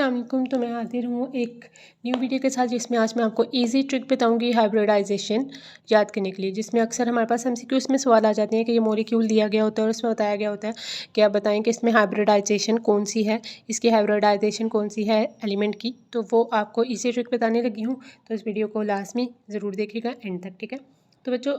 अस्सलाम वालेकुम। तो मैं हाजिर हूँ एक न्यू वीडियो के साथ, जिसमें आज मैं आपको इजी ट्रिक बताऊंगी हाइब्रिडाइजेशन याद करने के लिए, जिसमें अक्सर हमारे पास एमसीक्यूज में सवाल आ जाते हैं कि ये मॉलिक्यूल दिया गया होता है और उसमें बताया गया होता है कि आप बताएं कि इसमें हाइब्रिडाइजेशन कौन सी है, इसकी हाइब्रिडाइजेशन कौन सी है एलिमेंट की। तो वो आपको ईजी ट्रिक बताने लगी हूँ, तो इस वीडियो को लाजमी ज़रूर देखिएगा एंड तक, ठीक है। तो बच्चों,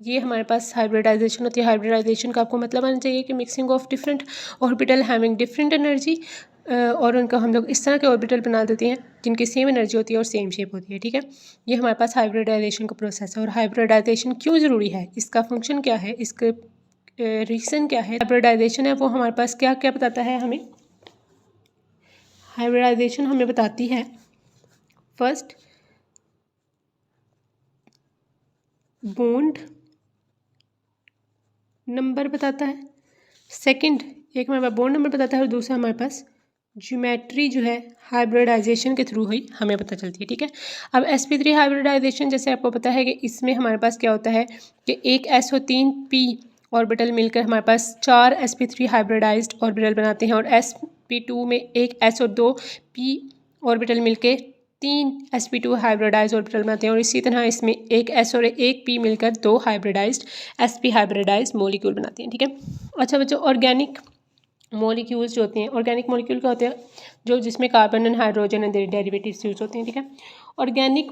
ये हमारे पास हाइब्रिडाइजेशन होती है। हाइब्रिडाइजेशन का आपको मतलब आना चाहिए कि mixing of different orbital having different energy, और उनका हम लोग इस तरह के ऑर्बिटल बना देते हैं जिनकी सेम एनर्जी होती है और सेम शेप होती है, ठीक है। ये हमारे पास हाइब्रिडाइजेशन का प्रोसेस है। और हाइब्रिडाइजेशन क्यों ज़रूरी है, इसका फंक्शन क्या है, इसके रीज़न क्या है। हाइब्रिडाइजेशन है वो हमारे पास क्या क्या बताता है हमें। हाइब्रिडाइजेशन हमें बताती है फर्स्ट बॉन्ड नंबर बताता है, सेकंड एक हमारे पास बॉन्ड नंबर बताता है और दूसरा हमारे पास ज्योमेट्री जो है हाइब्रिडाइजेशन के थ्रू ही हमें पता चलती है, ठीक है। अब sp3 हाइब्रिडाइजेशन जैसे आपको पता है कि इसमें हमारे पास क्या होता है कि एक s और 3 p ऑर्बिटल मिलकर हमारे पास 4 sp3 हाइब्रिडाइज्ड ऑर्बिटल बनाते हैं, और sp2 में एक s और 2 p ऑर्बिटल मिलकर 3 sp2 हाइब्रिडाइज ऑर्बिटल बनाते हैं। और इसी तरह इसमें एक s और एक p मिलकर 2 हाइब्रिडाइज्ड sp हाइब्रिडाइज मॉलिक्यूल बनाते हैं, ठीक है। अच्छा बच्चों, ऑर्गेनिक मॉलिक्यूल्स जो होते हैं, ऑर्गेनिक मॉलिक्यूल क्या होते हैं, जो जिसमें carbon and hydrogen and derivatives use होते हैं, ठीक है। ऑर्गेनिक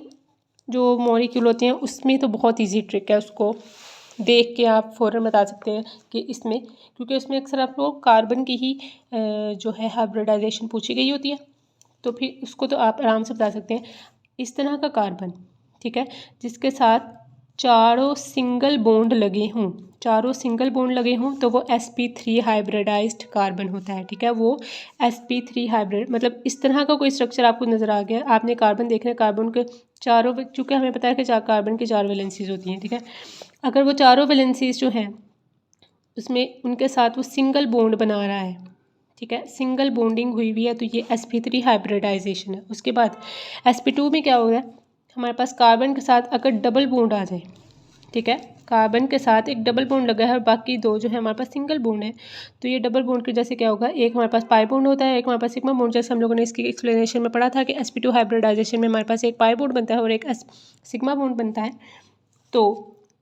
जो मॉलिक्यूल होते हैं उसमें तो बहुत इजी ट्रिक है, उसको देख के आप फ़ौरन बता सकते हैं कि इसमें, क्योंकि उसमें अक्सर आपको कार्बन की ही जो है हाइब्रिडाइजेशन पूछी गई होती है, तो फिर उसको तो आप आराम से बता सकते हैं। इस तरह का कार्बन, ठीक है, जिसके साथ चारों सिंगल बॉन्ड लगे हों, चारों सिंगल बॉन्ड लगे हों, तो वो sp3 हाइब्रिडाइज्ड कार्बन होता है, ठीक है। वो sp3 हाइब्रिड मतलब इस तरह का कोई स्ट्रक्चर आपको नज़र आ गया, आपने कार्बन देखना है, कार्बन के चारों, चूँकि हमें पता है कि कार्बन की 4 वैलेंसीज होती हैं, ठीक है। अगर वो चारों वैलेंसीज जो हैं उसमें उनके साथ वो सिंगल बॉन्ड बना रहा है, ठीक है, सिंगल बॉन्डिंग हुई हुई है, तो ये sp3 हाइब्रिडाइजेशन है। उसके बाद sp2 में क्या हो रहा है, हमारे पास कार्बन के साथ अगर डबल बॉन्ड आ जाए, ठीक है, कार्बन के साथ एक डबल बॉन्ड लगा है और बाकी दो जो है हमारे पास सिंगल बॉन्ड है, तो ये डबल बॉन्ड की वजह से क्या होगा, एक हमारे पास पाई बॉन्ड होता है, एक हमारे पास सिग्मा बॉन्ड। जैसे हम लोगों ने इसकी एक्सप्लेनेशन में पढ़ा था कि sp2 हाइब्रिडाइजेशन में हमारे पास एक पाई बॉन्ड बनता है और एक सिग्मा बॉन्ड बनता है। तो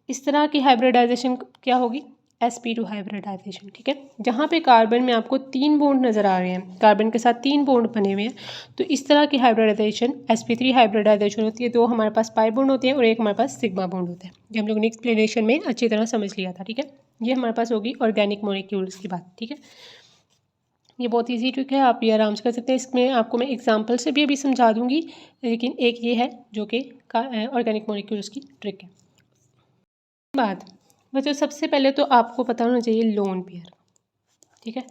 इस तरह की हाइब्रिडाइजेशन क्या होगी, sp2 हाइब्रिडाइजेशन, ठीक है। जहाँ पे कार्बन में आपको 3 बॉन्ड नज़र आ रहे हैं, कार्बन के साथ 3 बॉन्ड बने हुए हैं, तो इस तरह की हाइब्रिडाइजेशन sp3 हाइब्रिडाइजेशन होती है। 2 हमारे पास पाई बॉन्ड होते हैं और एक हमारे पास सिग्मा बॉन्ड होता है। ये हम लोगों ने एक्सप्लेनेशन में अच्छी तरह समझ लिया था, ठीक है। ये हमारे पास होगी ऑर्गेनिक मॉलिक्यूल्स की बात, ठीक है। ये बहुत ईजी ट्रिक है, आप ये आराम से कर सकते हैं। इसमें आपको मैं एग्जाम्पल से भी अभी समझा दूँगी, लेकिन एक ये है जो कि ऑर्गेनिक मॉलिक्यूल्स की ट्रिक है। बात बच्चों, सबसे पहले तो आपको पता होना चाहिए लोन पेयर, ठीक है।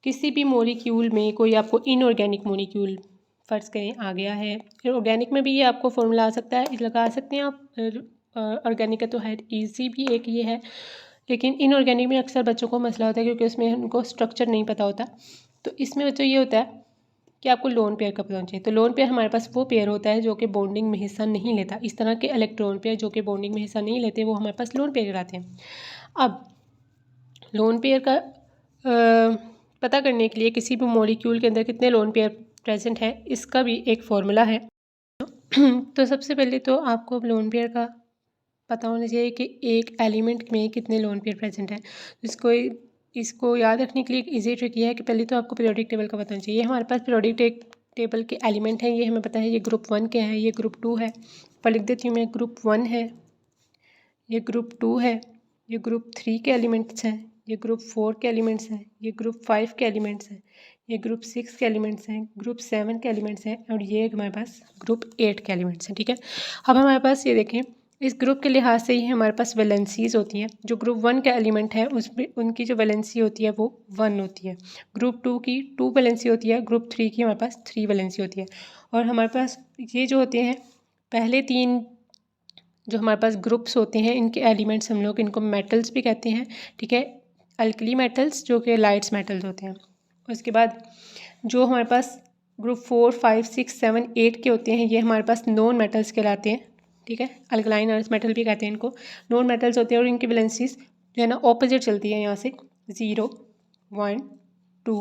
किसी भी मॉलिक्यूल में कोई आपको इनऑर्गेनिक मॉलिक्यूल फ़र्ज़ करें आ गया है, ऑर्गेनिक में भी ये आपको फॉर्मूला आ सकता है, लगा सकते हैं आप। ऑर्गेनिक का तो है ईजी भी एक ये है, लेकिन इनऑर्गेनिक में अक्सर बच्चों को मसला होता है क्योंकि उसमें उनको स्ट्रक्चर नहीं पता होता। तो इसमें बच्चों ये होता है कि आपको लोन पेयर का पता होना चाहिए। तो लोन पेयर हमारे पास वो पेयर होता है जो कि बॉन्डिंग में हिस्सा नहीं लेता। इस तरह के इलेक्ट्रॉन पेयर जो कि बॉन्डिंग में हिस्सा नहीं लेते, वो हमारे पास लोन पेयर कहलाते हैं। अब लोन पेयर का पता करने के लिए किसी भी मॉलिक्यूल के अंदर कितने लोन पेयर प्रेजेंट है, इसका भी एक फॉर्मूला है। तो सबसे पहले तो आपको लोन पेयर का पता होना चाहिए कि एक एलिमेंट में कितने लोन पेयर प्रेजेंट है। इसको याद रखने के लिए एक ईजी ट्रिक ये है कि पहले तो आपको पीरियोडिक टेबल का पता होना चाहिए। हमारे पास पीरियोडिक टेबल के एलिमेंट हैं, ये हमें पता है। ये ग्रुप 1 के हैं, ये ग्रुप 2 है, पर लिख देती हूँ मैं, ग्रुप 1 है, ये ग्रुप 2 है, ये ग्रुप 3 के एलिमेंट्स हैं, ये ग्रुप 4 के एलिमेंट्स हैं, ये ग्रुप 5 के एलिमेंट्स हैं, ये ग्रुप 6 के एलिमेंट्स हैं, ग्रुप 7 के एलिमेंट्स हैं, और ये हमारे पास ग्रुप 8 के एलिमेंट्स हैं, ठीक है। अब हमारे पास ये देखें, इस ग्रुप के लिहाज से ही हमारे पास वैलेंसीज होती हैं। जो ग्रुप 1 का एलिमेंट है उसमें उनकी जो वैलेंसी होती है वो 1 होती है। ग्रुप 2 की 2 वैलेंसी होती है, ग्रुप 3 की हमारे पास 3 वैलेंसी होती है। और हमारे पास ये जो होते हैं पहले 3 जो हमारे पास ग्रुप्स होते हैं, इनके एलिमेंट्स हम लोग इनको मेटल्स भी कहते हैं, ठीक है। अल्कली मेटल्स जो कि लाइट्स मेटल्स होते हैं। उसके बाद जो हमारे पास ग्रुप 4, 5, 6, 7, 8 के होते हैं, ये हमारे पास नॉन मेटल्स कहलाते हैं, ठीक है। अल्कलाइन अर्थ मेटल भी कहते हैं इनको, नॉन मेटल्स होते हैं। और इनकी वैलेंसीज जो है ना ऑपोजिट चलती है, यहाँ से 0, 1, 2,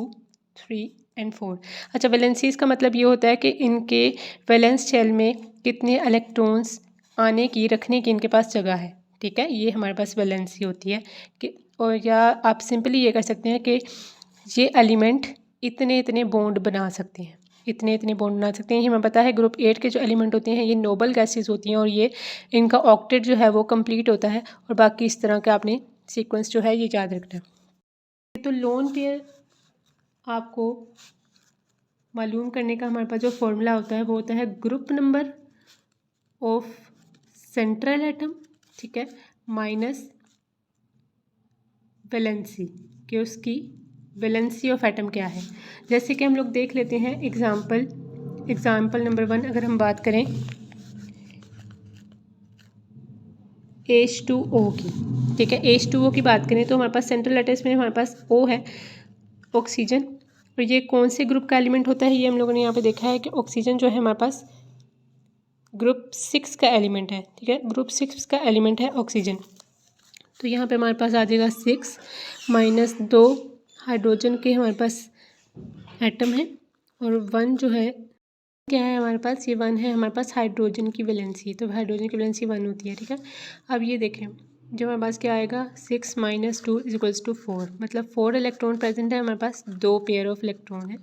3, एंड 4। अच्छा, वैलेंसीज का मतलब ये होता है कि इनके वैलेंस शेल में कितने इलेक्ट्रॉन्स आने की, रखने की इनके पास जगह है। ठीक है, ये हमारे पास वैलेंसी होती है कि, और या आप सिंपली ये कर सकते हैं कि ये एलिमेंट इतने इतने बॉन्ड बना सकते हैं, इतने इतने बॉन्ड बना सकते हैं। ये हमें पता है ग्रुप 8 के जो एलिमेंट होते हैं ये नोबल गैसेस होती हैं और ये इनका ऑक्टेट जो है वो कंप्लीट होता है। और बाकी इस तरह का आपने सीक्वेंस जो है ये याद रखना है। तो लोन पेयर आपको मालूम करने का हमारे पास जो फॉर्मूला होता है वो होता है group number of central atom, ठीक है, माइनस वैलेंसी, कि उसकी वैलेंसी ऑफ एटम क्या है। जैसे कि हम लोग देख लेते हैं एग्जाम्पल नंबर 1 अगर हम बात करें H2O की, ठीक है, H2O की बात करें तो हमारे पास सेंट्रल एटम में हमारे पास O है, ऑक्सीजन। और ये कौन से ग्रुप का एलिमेंट होता है, ये हम लोगों ने यहाँ पे देखा है कि ऑक्सीजन जो है हमारे पास ग्रुप 6 का एलिमेंट है। ठीक है, ग्रुप 6 का एलिमेंट है ऑक्सीजन। तो यहाँ पे हमारे पास आ जाएगा 6 माइनस 2 हाइड्रोजन के हमारे पास एटम है, और 1 जो है क्या है हमारे पास, ये 1 है हमारे पास हाइड्रोजन की वैलेंसी। तो हाइड्रोजन की वैलेंसी 1 होती है। ठीक है, अब ये देखें जो हमारे पास क्या आएगा, 6 माइनस 2 इज इक्वल्स टू 4, मतलब 4 इलेक्ट्रॉन प्रेजेंट है हमारे पास, 2 पेयर ऑफ इलेक्ट्रॉन है,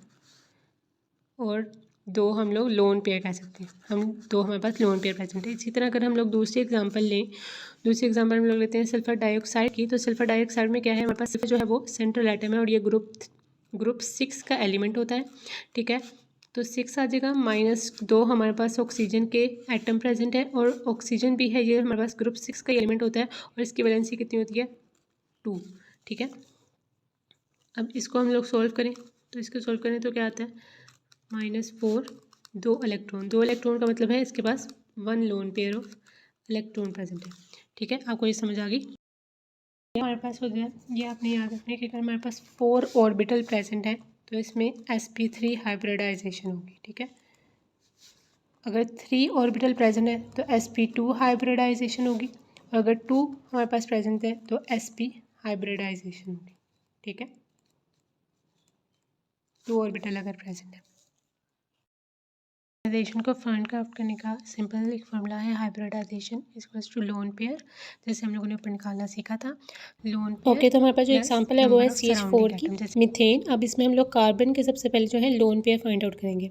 और 2 हम लोग लोन पेयर कह सकते हैं, हम 2 हमारे पास लोन पेयर प्रेजेंट है। इसी तरह अगर हम लोग दूसरी एग्जांपल लें, दूसरी एग्जांपल हम लोग लेते हैं सल्फर डाइऑक्साइड की। तो सल्फर डाइऑक्साइड में क्या है हमारे पास, जो है वो सेंट्रल एटम है और ये ग्रुप 6 का एलिमेंट होता है। ठीक है, तो 6 आ जाएगा, माइनस 2 हमारे पास ऑक्सीजन के एटम प्रेजेंट है, और ऑक्सीजन भी है, ये हमारे पास ग्रुप 6 का एलिमेंट होता है, और इसकी वैलेंसी कितनी होती है, 2। ठीक है, अब इसको हम लोग सोल्व करें, तो इसको सोल्व करें तो क्या आता है, -4, 2 इलेक्ट्रॉन का मतलब है इसके पास 1 lone pair of electron present है। ठीक है, आपको ये समझ आ गई। हमारे पास हो गया, ये आपने याद रखना है कि अगर हमारे पास 4 ऑर्बिटल प्रेजेंट है तो इसमें sp3 हाइब्रिडाइजेशन होगी। ठीक है, अगर 3 ऑर्बिटल प्रेजेंट है तो sp2 हाइब्रिडाइजेशन होगी, और अगर 2 हमारे पास प्रेजेंट है तो sp हाइब्रिडाइजेशन होगी। ठीक है, 2 ऑर्बिटल अगर प्रेजेंट है। हाइब्रिडाइजेशन को फाइंड आउट करने का सिंपल एक फॉर्मूला है, hybridisation equals to lone pair, जैसे हम लोगों ने ऊपर निकालना सीखा था, लोन पेयर। ओके, तो हमारे पास जो एग्जांपल है वो है CH4 की मीथेन। अब इसमें हम लोग कार्बन के सबसे पहले जो है लोन पेयर फाइंड आउट करेंगे।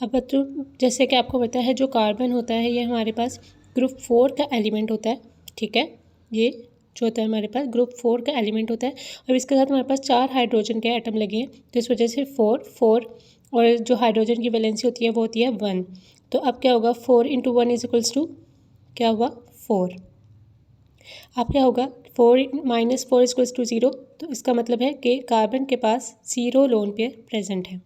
अब तो जैसे कि आपको पता है जो कार्बन होता है ये हमारे पास ग्रुप 4 का एलिमेंट होता है। ठीक है, ये जो होता है हमारे पास ग्रुप 4 का एलिमेंट होता है, और इसके साथ हमारे पास 4 हाइड्रोजन के एटम लगे हैं, तो इस वजह से 4 और जो हाइड्रोजन की वैलेंसी होती है वो होती है 1। तो अब क्या होगा, 4 × 1 इज इक्वल्स टू क्या हुआ, 4। अब क्या होगा, 4 - 4 इक्वल्स टू 0, तो इसका मतलब है कि कार्बन के पास 0 लोन पेयर प्रेजेंट है।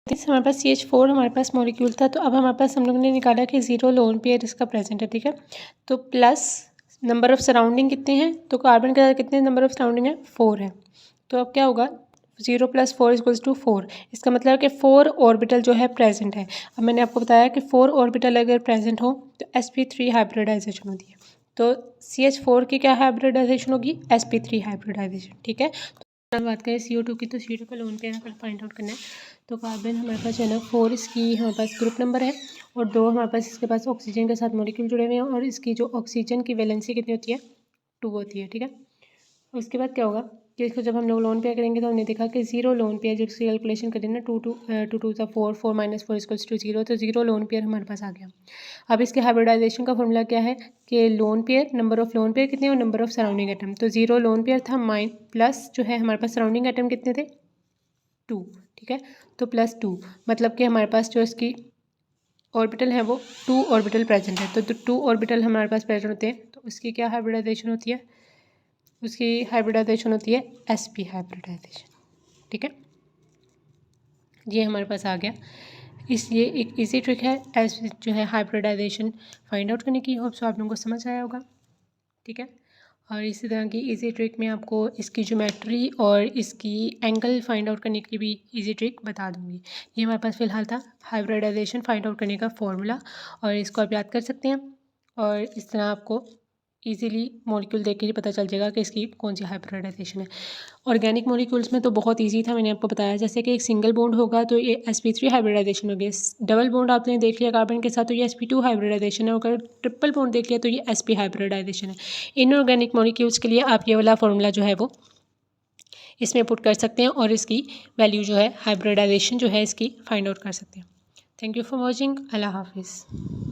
हमारे पास CH4 हमारे पास मॉलिक्यूल था, तो अब हमारे पास हम लोगों ने निकाला कि 0 लोन पेयर इसका प्रेजेंट है। ठीक है, तो प्लस नंबर ऑफ सराउंडिंग कितने हैं, तो कार्बन का कितने नंबर ऑफ सराउंडिंग है, 4 है। तो अब क्या होगा, 0 + 4 इक्वल्स टू 4, इसका मतलब है कि 4 ऑर्बिटल जो है प्रेजेंट है। अब मैंने आपको बताया कि 4 ऑर्बिटल अगर प्रेजेंट हो तो sp3 हाइब्रिडाइजेशन होती है, तो CH4 की क्या हाइब्रिडाइजेशन होगी, sp3 हाइब्रिडाइजेशन। ठीक है, तो बात करें CO2 की, तो CO2 का लोन पेयर अगर फाइंड आउट करना है तो कार्बन हमारे पास जो है ना 4 इसकी हमारे पास ग्रुप नंबर है, और 2 हमारे पास इसके पास ऑक्सीजन के साथ मॉलिक्यूल जुड़े हुए हैं, और इसकी जो ऑक्सीजन की वैलेंसी कितनी होती है, 2 होती है। ठीक है, उसके बाद क्या होगा कि इसको जब हम लोग लोन पेयर करेंगे तो हमने देखा कि 0 लोन पेयर, जो इसकी कैलकुलेशन करें ना, 2 2 सा 4, 4 - 4 इक्वल्स टू 0, तो 0 लोन पेयर हमारे पास आ गया। अब इसके हाइब्रिडाइजेशन का फॉर्मूला क्या है कि lone pair, number of lone pair कितने और नंबर ऑफ सराउंडिंग एटम, तो 0 लोन पेयर था, प्लस जो है हमारे पास सराउंडिंग एटम कितने थे, 2। ठीक है, तो +2 मतलब कि हमारे पास जो इसकी ऑर्बिटल है वो 2 ऑर्बिटल प्रेजेंट है, तो 2 ऑर्बिटल हमारे पास प्रेजेंट होते हैं, तो उसकी क्या हाइब्रिडाइजेशन होती है, उसकी हाइब्रिडाइजेशन होती है sp हाइब्रिडाइजेशन। ठीक है, ये हमारे पास आ गया। ये एक इजी ट्रिक है एस जो है हाइब्रिडाइजेशन फाइंड आउट करने की। होप सो आप लोगों को समझ आया होगा। ठीक है, और इसी तरह की इजी ट्रिक में आपको इसकी ज्योमेट्री और इसकी एंगल फाइंड आउट करने की भी इजी ट्रिक बता दूंगी। ये हमारे पास फ़िलहाल था हाइब्रिडाइजेशन फाइंड आउट करने का फॉर्मूला, और इसको आप याद कर सकते हैं, और इस तरह आपको इजीली मॉलिक्यूल देख के ही पता चल जाएगा कि इसकी कौन सी हाइब्रिडाइजेशन है। ऑर्गेनिक मॉलिक्यूल्स में तो बहुत इजी था, मैंने आपको बताया। जैसे कि एक सिंगल बॉन्ड होगा तो ये sp3 हाइब्रिडाइजेशन हो गया। डबल बॉन्ड आपने देख लिया कार्बन के साथ तो ये sp2 हाइब्रिडाइजेशन है। अगर ट्रिपल बॉन्ड देख लिया तो ये sp हाइब्रिडाइजेशन है। इनऑर्गेनिक मॉलिक्यूल्स के लिए आप ये वाला फॉर्मूला जो है वो इसमें पुट कर सकते हैं और इसकी वैल्यू जो है हाइब्रिडाइजेशन जो है इसकी फाइंड आउट कर सकते हैं। Thank you for watching. अल्लाह हाफिज़।